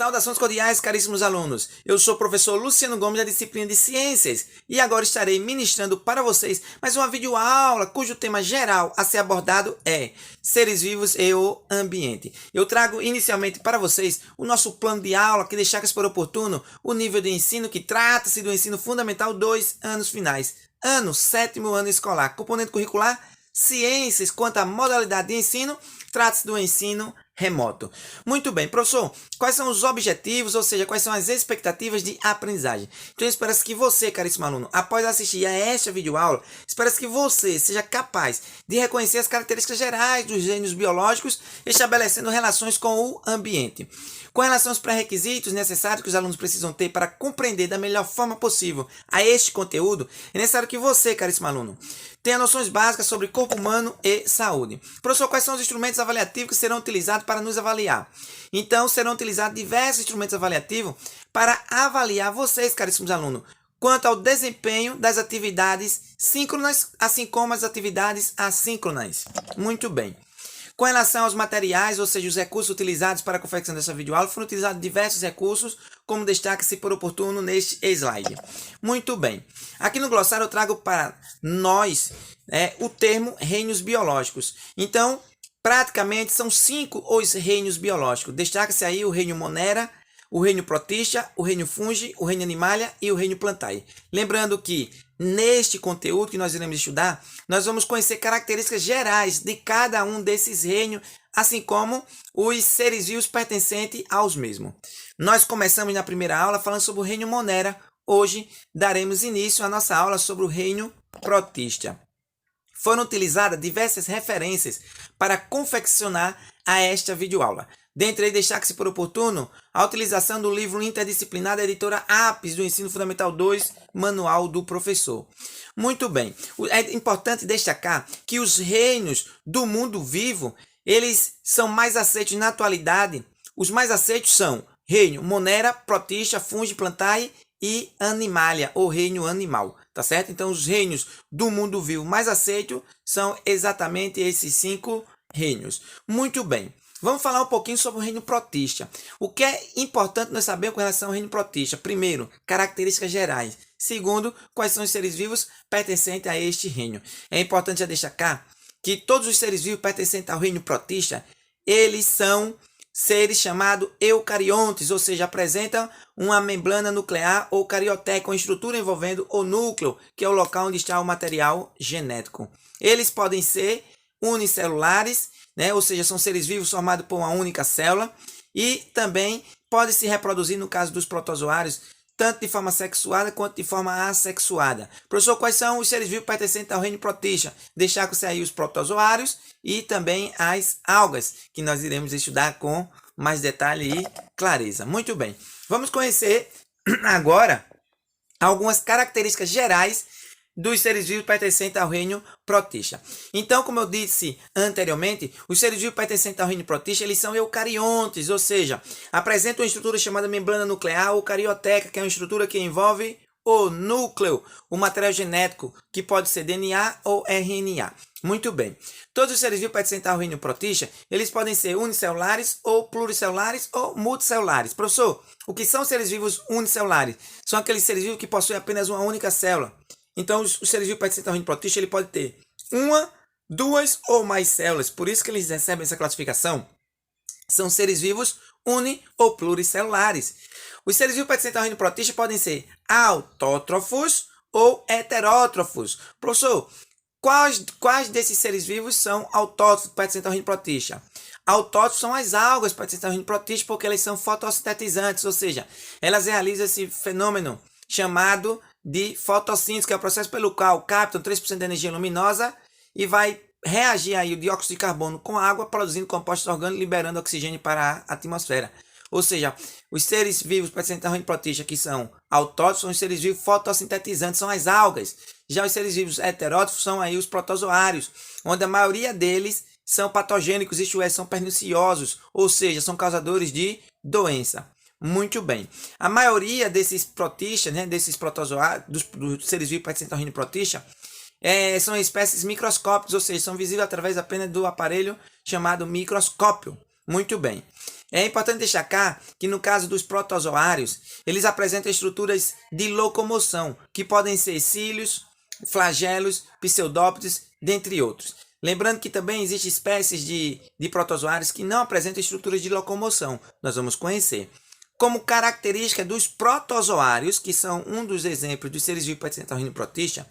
Saudações cordiais, caríssimos alunos. Eu sou o professor Luciano Gomes da disciplina de Ciências e agora estarei ministrando para vocês mais uma videoaula cujo tema geral a ser abordado é seres vivos e o ambiente. Eu trago inicialmente para vocês o nosso plano de aula que destaca por oportuno o nível de ensino que trata-se do ensino fundamental 2 anos finais. Ano, 7º ano escolar. Componente curricular, ciências. Quanto à modalidade de ensino, trata-se do ensino remoto. Muito bem, professor, quais são os objetivos, ou seja, quais são as expectativas de aprendizagem? Então, eu espero que você, caríssimo aluno, após assistir a esta videoaula, espero que você seja capaz de reconhecer as características gerais dos gênios biológicos, estabelecendo relações com o ambiente. Com relação aos pré-requisitos necessários que os alunos precisam ter para compreender da melhor forma possível a este conteúdo, é necessário que você, caríssimo aluno, tenha noções básicas sobre corpo humano e saúde. Professor, quais são os instrumentos avaliativos que serão utilizados para nos avaliar? Então, serão utilizados diversos instrumentos avaliativos para avaliar vocês, caríssimos alunos, quanto ao desempenho das atividades síncronas, assim como as atividades assíncronas. Muito bem. Com relação aos materiais, ou seja, os recursos utilizados para a confecção dessa videoaula, foram utilizados diversos recursos, como destaca-se por oportuno neste slide. Muito bem. Aqui no glossário eu trago para nós o termo reinos biológicos. Então, praticamente são 5 os reinos biológicos. Destaca-se aí o reino Monera, o reino Protista, o reino Fungi, o reino Animalia e o reino Plantae. Lembrando que neste conteúdo que nós iremos estudar, nós vamos conhecer características gerais de cada um desses reinos, assim como os seres vivos pertencentes aos mesmos. Nós começamos na primeira aula falando sobre o reino Monera. Hoje daremos início à nossa aula sobre o reino Protista. Foram utilizadas diversas referências para confeccionar a esta videoaula. Dentre eles, destaca-se por oportuno a utilização do livro interdisciplinar da editora APES do Ensino Fundamental 2, Manual do Professor. Muito bem. É importante destacar que os reinos do mundo vivo, eles são mais aceitos na atualidade. Os mais aceitos são reino Monera, Protista, Fungi, Plantae e Animalia, ou reino animal. Tá certo? Então, os reinos do mundo vivo mais aceitos são exatamente esses 5 reinos. Muito bem. Vamos falar um pouquinho sobre o reino Protista. O que é importante nós sabermos com relação ao reino Protista? Primeiro, características gerais. Segundo, quais são os seres vivos pertencentes a este reino. É importante destacar que todos os seres vivos pertencentes ao reino Protista, eles são seres chamados eucariontes, ou seja, apresentam uma membrana nuclear ou carioteca, uma estrutura envolvendo o núcleo, que é o local onde está o material genético. Eles podem ser unicelulares, ou seja, são seres vivos formados por uma única célula, e também podem se reproduzir, no caso dos protozoários, tanto de forma sexuada quanto de forma assexuada. Professor, quais são os seres vivos pertencentes ao reino Protista? Destacam-se aí os protozoários e também as algas, que nós iremos estudar com mais detalhe e clareza. Muito bem. Vamos conhecer agora algumas características gerais dos seres vivos pertencentes ao reino Protista. Então, como eu disse anteriormente, os seres vivos pertencentes ao reino Protista, eles são eucariontes, ou seja, apresentam uma estrutura chamada membrana nuclear ou carioteca, que é uma estrutura que envolve o núcleo, o material genético, que pode ser DNA ou RNA. Muito bem. Todos os seres vivos pertencentes ao reino Protista, eles podem ser unicelulares ou pluricelulares ou multicelulares. Professor, o que são seres vivos unicelulares? São aqueles seres vivos que possuem apenas uma única célula. Então, os seres vivos pertencentes ao reino Protista, ele pode ter 1, 2 ou mais células. Por isso que eles recebem essa classificação. São seres vivos uni- ou pluricelulares. Os seres vivos pertencentes ao reino Protista podem ser autótrofos ou heterótrofos. Professor, quais desses seres vivos são autótrofos pertencentes ao reino Protista? Autótrofos são as algas pertencentes ao reino Protista porque elas são fotossintetizantes, ou seja, elas realizam esse fenômeno chamado de fotossíntese, que é o processo pelo qual captam 3% da energia luminosa e vai reagir aí o dióxido de carbono com água, produzindo compostos orgânicos, liberando oxigênio para a atmosfera. Ou seja, os seres vivos pertencentes ao reino Protista, que são autótrofos, são os seres vivos fotossintetizantes, são as algas. Já os seres vivos heterótrofos são aí os protozoários, onde a maioria deles são patogênicos, isto é, são perniciosos, ou seja, são causadores de doença. Muito bem. A maioria desses protistas, desses protozoários, dos seres vivos pertencentes ao reino Protista, são espécies microscópicas, ou seja, são visíveis através apenas do aparelho chamado microscópio. Muito bem. É importante destacar que no caso dos protozoários, eles apresentam estruturas de locomoção, que podem ser cílios, flagelos, pseudópodes, dentre outros. Lembrando que também existem espécies de protozoários que não apresentam estruturas de locomoção. Nós vamos conhecer. Como característica dos protozoários, que são um dos exemplos dos seres vivos pertencentes ao reino protista,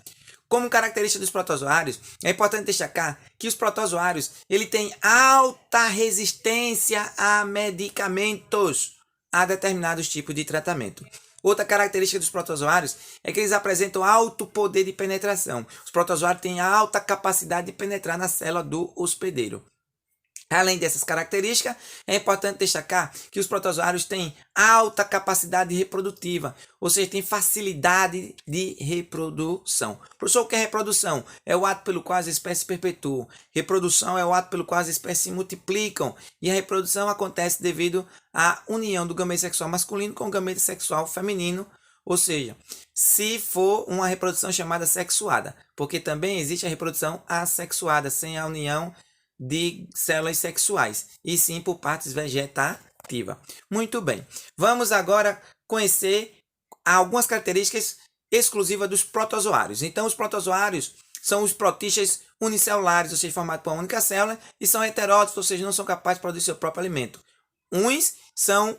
como característica dos protozoários, é importante destacar que os protozoários ele têm alta resistência a medicamentos, a determinados tipos de tratamento. Outra característica dos protozoários é que eles apresentam alto poder de penetração. Os protozoários têm alta capacidade de penetrar na célula do hospedeiro. Além dessas características, é importante destacar que os protozoários têm alta capacidade reprodutiva, ou seja, têm facilidade de reprodução. Professor, o que é reprodução? É o ato pelo qual as espécies se perpetuam. Reprodução é o ato pelo qual as espécies se multiplicam. E a reprodução acontece devido à união do gamete sexual masculino com o gamete sexual feminino, ou seja, se for uma reprodução chamada sexuada, porque também existe a reprodução assexuada, sem a união de células sexuais, e sim por partes vegetativas. Muito bem, vamos agora conhecer algumas características exclusivas dos protozoários. Então, os protozoários são os protistas unicelulares, ou seja, formados por uma única célula, e são heterótrofos, ou seja, não são capazes de produzir seu próprio alimento. Uns são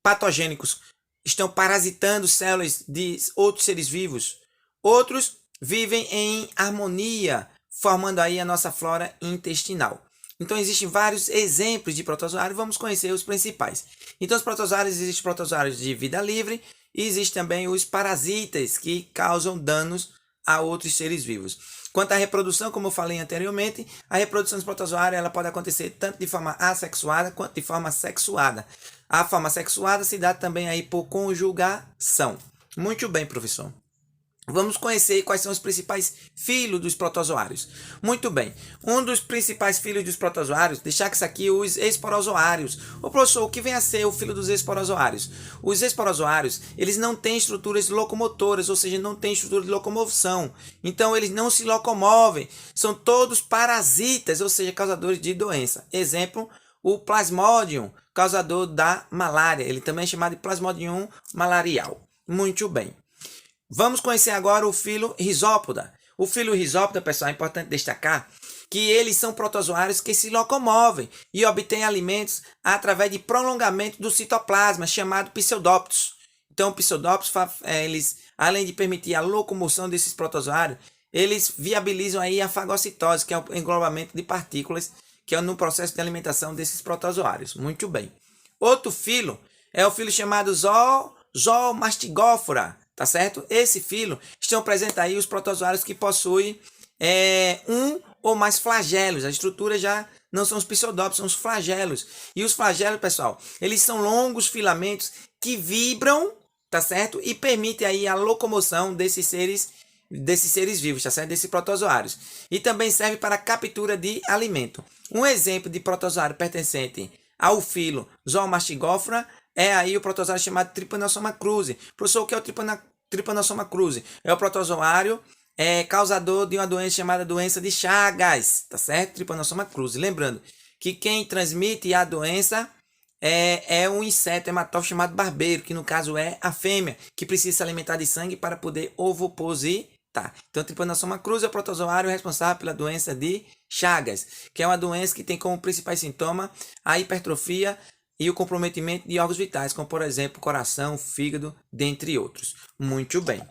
patogênicos, estão parasitando células de outros seres vivos. Outros vivem em harmonia, formando aí a nossa flora intestinal. Então, existem vários exemplos de protozoários, vamos conhecer os principais. Então, os protozoários, existem protozoários de vida livre e existem também os parasitas que causam danos a outros seres vivos. Quanto à reprodução, como eu falei anteriormente, a reprodução dos protozoários ela pode acontecer tanto de forma assexuada quanto de forma sexuada. A forma sexuada se dá também aí por conjugação. Muito bem, professor. Vamos conhecer quais são os principais filhos dos protozoários. Muito bem, um dos principais filhos dos protozoários, deixar que isso aqui, os esporozoários. Ô professor, o que vem a ser o filho dos esporozoários? Os esporozoários, eles não têm estruturas locomotoras, ou seja, não têm estrutura de locomoção. Então, eles não se locomovem. São todos parasitas, ou seja, causadores de doença. Exemplo, o Plasmodium, causador da malária. Ele também é chamado de Plasmodium malarial. Muito bem. Vamos conhecer agora o filo Rhizópoda. O filo Rhizópoda, pessoal, é importante destacar que eles são protozoários que se locomovem e obtêm alimentos através de prolongamento do citoplasma, chamado pseudópodos. Então, pseudópodos, eles, além de permitir a locomoção desses protozoários, eles viabilizam aí a fagocitose, que é o englobamento de partículas, que é no processo de alimentação desses protozoários. Muito bem. Outro filo é o filo chamado Zoomastigófora. Tá certo? Esse filo estão presentes aí os protozoários que possuem um ou mais flagelos. A estrutura já não são os pseudópodos, são os flagelos. E os flagelos, pessoal, eles são longos filamentos que vibram, tá certo? E permitem aí a locomoção desses seres vivos, tá certo? Desses protozoários. E também serve para a captura de alimento. Um exemplo de protozoário pertencente ao filo Zoomastigófora é aí o protozoário chamado Trypanosoma cruzi. Professor, o que é o Trypanosoma cruzi? É o protozoário causador de uma doença chamada doença de Chagas, tá certo? Trypanosoma cruzi. Lembrando que quem transmite a doença é um inseto hematófago chamado barbeiro, que no caso é a fêmea, que precisa se alimentar de sangue para poder ovopositar. Então, Trypanosoma cruzi é o protozoário responsável pela doença de Chagas, que é uma doença que tem como principais sintomas a hipertrofia e o comprometimento de órgãos vitais, como por exemplo coração, fígado, dentre outros. Muito bem.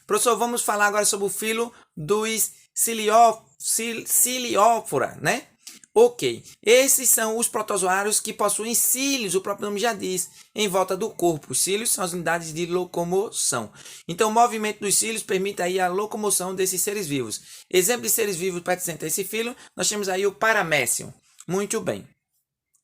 Professor, vamos falar agora sobre o filo dos Ciliófora, né? Ok. Esses são os protozoários que possuem cílios, o próprio nome já diz, em volta do corpo. Os cílios são as unidades de locomoção. Então, o movimento dos cílios permite aí a locomoção desses seres vivos. Exemplo de seres vivos pertencentes a esse filo, nós temos aí o Paramécium. Muito bem.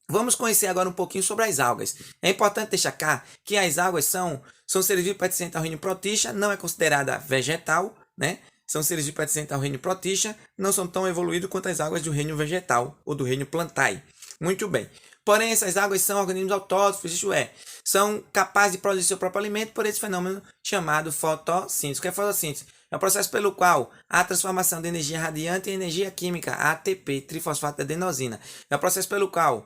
Vamos conhecer agora um pouquinho sobre as algas. É importante destacar que as algas são seres vivos pertencentes ao reino protista, não é considerada vegetal, né? São seres vivos pertencentes ao reino protista, não são tão evoluídos quanto as algas do reino vegetal ou do reino plantae. Muito bem. Porém, essas algas são organismos autótrofos, isto é, são capazes de produzir seu próprio alimento por esse fenômeno chamado fotossíntese. O que é fotossíntese? É o processo pelo qual a transformação de energia radiante em energia química, ATP, trifosfato de adenosina. É o processo pelo qual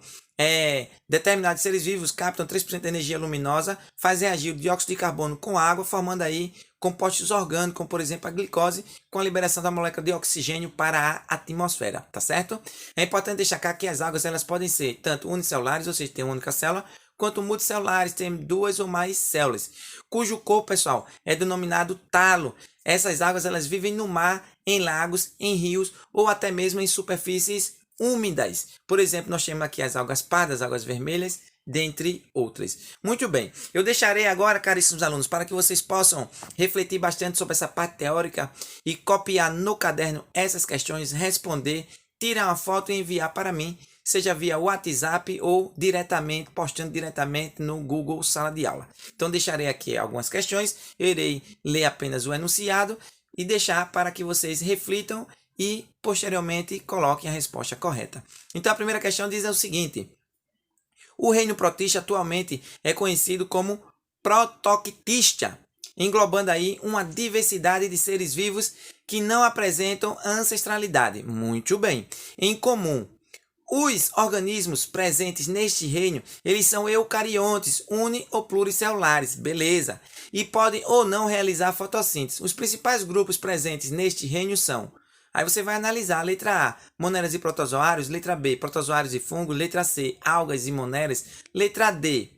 Determinados seres vivos captam 3% de energia luminosa, faz reagir o dióxido de carbono com água, formando aí compostos orgânicos, como por exemplo a glicose, com a liberação da molécula de oxigênio para a atmosfera, tá certo? É importante destacar que as algas elas podem ser tanto unicelulares, ou seja, tem uma única célula, quanto multicelulares, tem 2 ou mais células, cujo corpo, pessoal, é denominado talo. Essas algas elas vivem no mar, em lagos, em rios ou até mesmo em superfícies úmidas. Por exemplo, nós temos aqui as algas pardas, algas vermelhas, dentre outras. Muito bem, eu deixarei agora, caríssimos alunos, para que vocês possam refletir bastante sobre essa parte teórica e copiar no caderno essas questões, responder, tirar uma foto e enviar para mim, seja via WhatsApp ou diretamente, postando diretamente no Google Sala de Aula. Então deixarei aqui algumas questões, eu irei ler apenas o enunciado e deixar para que vocês reflitam e posteriormente coloquem a resposta correta. Então a primeira questão diz o seguinte: o reino protista atualmente é conhecido como Protoctista, englobando aí uma diversidade de seres vivos que não apresentam ancestralidade. Muito bem. Em comum, os organismos presentes neste reino, eles são eucariontes, uni ou pluricelulares, beleza? E podem ou não realizar fotossíntese. Os principais grupos presentes neste reino são... Aí você vai analisar, letra A, moneras e protozoários, letra B, protozoários e fungos, letra C, algas e moneras, letra D,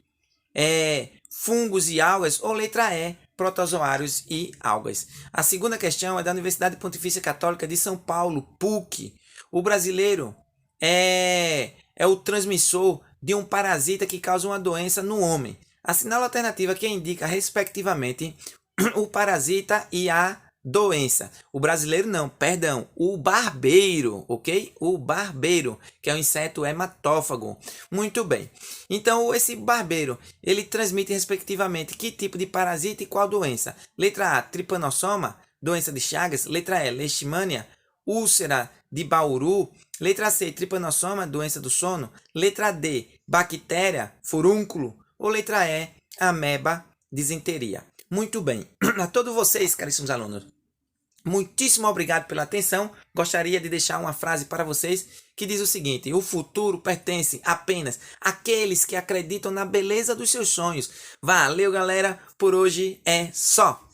fungos e algas, ou letra E, protozoários e algas. A segunda questão é da Universidade Pontifícia Católica de São Paulo, PUC. O brasileiro é o transmissor de um parasita que causa uma doença no homem. Assinala a alternativa que indica, respectivamente, o parasita e a doença. O brasileiro não, perdão, o barbeiro, ok? O barbeiro, que é um inseto hematófago. Muito bem. Então, esse barbeiro, ele transmite, respectivamente, que tipo de parasita e qual doença? Letra A, tripanossoma, doença de Chagas. Letra E, leishmania, úlcera de Bauru. Letra C, tripanossoma, doença do sono. Letra D, bactéria, furúnculo. Ou letra E, ameba, disenteria. Muito bem. A todos vocês, caríssimos alunos, muitíssimo obrigado pela atenção. Gostaria de deixar uma frase para vocês que diz o seguinte: o futuro pertence apenas àqueles que acreditam na beleza dos seus sonhos. Valeu, galera. Por hoje é só.